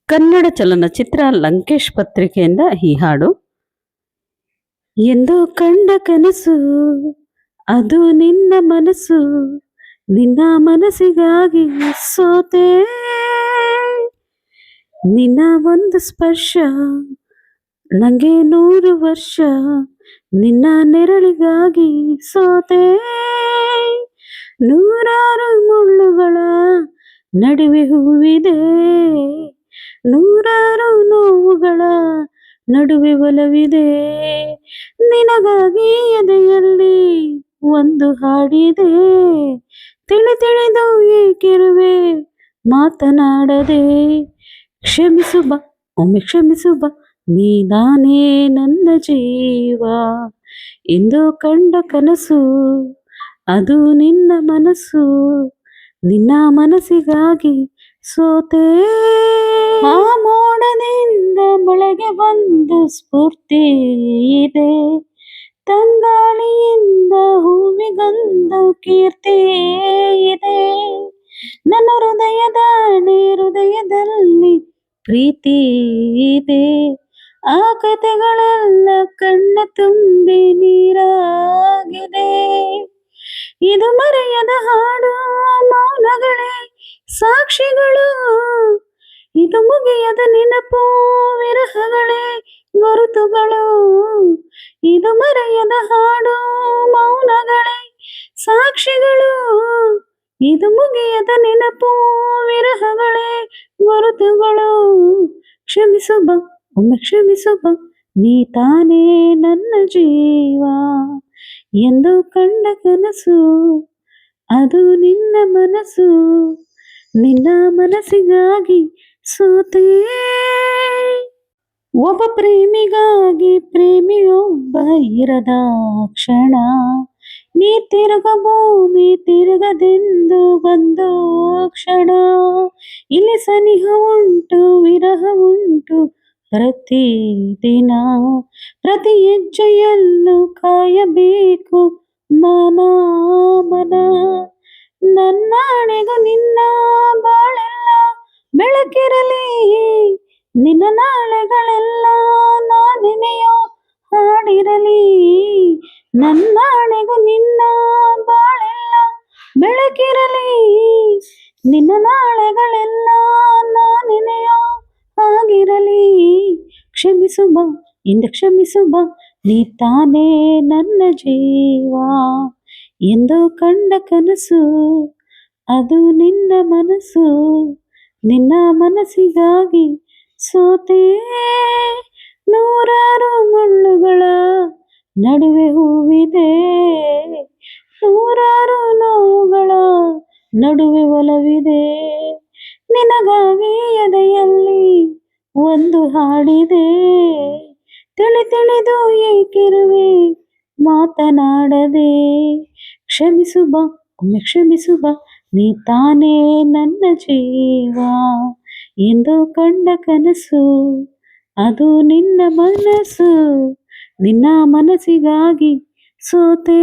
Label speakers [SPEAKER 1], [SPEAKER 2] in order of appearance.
[SPEAKER 1] ಕನ್ನಡ ಚಲನಚಿತ್ರ ಲಂಕೇಶ್ ಪತ್ರಿಕೆಯಿಂದ ಈ ಹಾಡು. ಎಂದೋ ಕಂಡ ಕನಸು ಅದು ನಿನ್ನ ಮನಸ್ಸು, ನಿನ್ನ ಮನಸ್ಸಿಗಾಗಿ ಸೋತೆ, ನಿನ್ನ ಒಂದು ಸ್ಪರ್ಶ ನಂಗೆ 100 ವರ್ಷ, ನಿನ್ನ ನೆರಳಿಗಾಗಿ ಸೋತೆ. ನೂರಾರು ಮುಳ್ಳುಗಳ ನಡುವೆ ಹೂವಿದೆ, ನೂರಾರು ನೋವುಗಳ ನಡುವೆ ಒಲವಿದೆ, ನಿನಗಾಗಿ ಎದೆಯಲ್ಲಿ ಒಂದು ಹಾಡಿದೆ, ತಿಳಿದು ಏಕಿರುವೆ ಮಾತನಾಡದೆ. ಕ್ಷಮಿಸು ಬಾ, ಒಮ್ಮೆ ಕ್ಷಮಿಸು ಬಾ, ನೀನಾನೇ ನನ್ನ ಜೀವ, ಎಂದು ಕಂಡ ಕನಸು ಅದು ನಿನ್ನ ಮನಸ್ಸು, ನಿನ್ನ ಮನಸ್ಸಿಗಾಗಿ ಸೋತೆ. ಆ ಮೋಡದಿಂದ ಬೆಳಗ್ಗೆ ಬಂದು ಸ್ಫೂರ್ತಿ ಇದೆ, ತಂಗಾಳಿಯಿಂದ ಹೂವಿಗೊಂದು ಕೀರ್ತಿ ಇದೆ, ನನ್ನ ಹೃದಯದಲ್ಲಿ ಪ್ರೀತಿ ಇದೆ, ಆ ಕಥೆಗಳೆಲ್ಲ ಕಣ್ಣ ತುಂಬಿ ನೀರಾಗಿದೆ. ಇದು ಮರೆಯದ ಹಾಡು, ಮೌನಗಳೇ ಸಾಕ್ಷಿಗಳು, ಇದು ಮುಗಿಯದ ನೆನಪು, ವಿರಹಗಳೇ ಗುರುತುಗಳು. ಇದು ಮರೆಯದ ಹಾಡು, ಮೌನಗಳೇ ಸಾಕ್ಷಿಗಳು, ಇದು ಮುಗಿಯದ ನೆನಪು, ವಿರಹಗಳೇ ಗುರುತುಗಳು. ಕ್ಷಮಿಸು ಬಾ, ಒಮ್ಮೆ ಕ್ಷಮಿಸು ಬಾ, ನೀ ತಾನೇ ನನ್ನ ಜೀವ, ಎಂದು ಕಂಡ ಕನಸು ಅದು ನಿನ್ನ ಮನಸ್ಸು, ನಿನ್ನ ಮನಸ್ಸಿಗಾಗಿ ಸೋತೆ. ಒಬ್ಬ ಪ್ರೇಮಿಗಾಗಿ ಪ್ರೇಮಿಯೊಬ್ಬ ಇರದ ಕ್ಷಣ, ನೀ ತಿರುಗ ಭೂಮಿ ತಿರುಗದೆಂದು ಬಂದು ಕ್ಷಣ, ಇಲ್ಲಿ ಸನಿಹ ಉಂಟು ವಿರಹ ಉಂಟು ಪ್ರತಿ ದಿನ, ಪ್ರತಿ ಹೆಜ್ಜೆಯಲ್ಲೂ ಕಾಯಬೇಕು ಮನ ಮನ. ನನ್ನಾಣೆಗೂ ನಿನ್ನ ಬಾಳೆಲ್ಲ ಬೆಳಕಿರಲಿ, ನಿನ್ನ ನಾಳೆಗಳೆಲ್ಲ ನಾನೆನೆಯೋ ಹಾಡಿರಲಿ. ನನ್ನಾಣೆಗೂ ನಿನ್ನ ಬಾಳೆಲ್ಲ ಬೆಳಕಿರಲಿ, ನಿನ್ನ ನಾಳೆಗಳೆಲ್ಲ ನಾನೆನೆಯೋ ಆಗಿರಲಿ. ಕ್ಷಮಿಸು ಬಾ, ಇಂದ ಕ್ಷಮಿಸು ಬಾ, ನೀ ತಾನೇ ನನ್ನ ಜೀವ, ಎಂದು ಕಂಡ ಕನಸು ಅದು ನಿನ್ನ ಮನಸ್ಸು, ನಿನ್ನ ಮನಸ್ಸಿಗಾಗಿ ಸೋತೆ. ನೂರಾರು ಮುಳ್ಳುಗಳ ನಡುವೆ ಹೂವಿದೆ, ನೂರಾರು ನೋವುಗಳ ನಡುವೆ ಒಲವಿದೆ, ನಿನಗಾಗಿ ಎದೆಯಲ್ಲಿ ಒಂದು ಹಾಡಿದೆ, ತಿಳಿದು ಏಕಿರುವೆ ಮಾತನಾಡದೆ. ಕ್ಷಮಿಸು ಬಾ, ಒಮ್ಮೆ ಕ್ಷಮಿಸು ಬಾ, ನೀ ತಾನೇ ನನ್ನ ಜೀವ, ಎಂದು ಕಂಡ ಕನಸು ಅದು ನಿನ್ನ ಮನಸ್ಸು, ನಿನ್ನ ಮನಸ್ಸಿಗಾಗಿ ಸೋತೆ.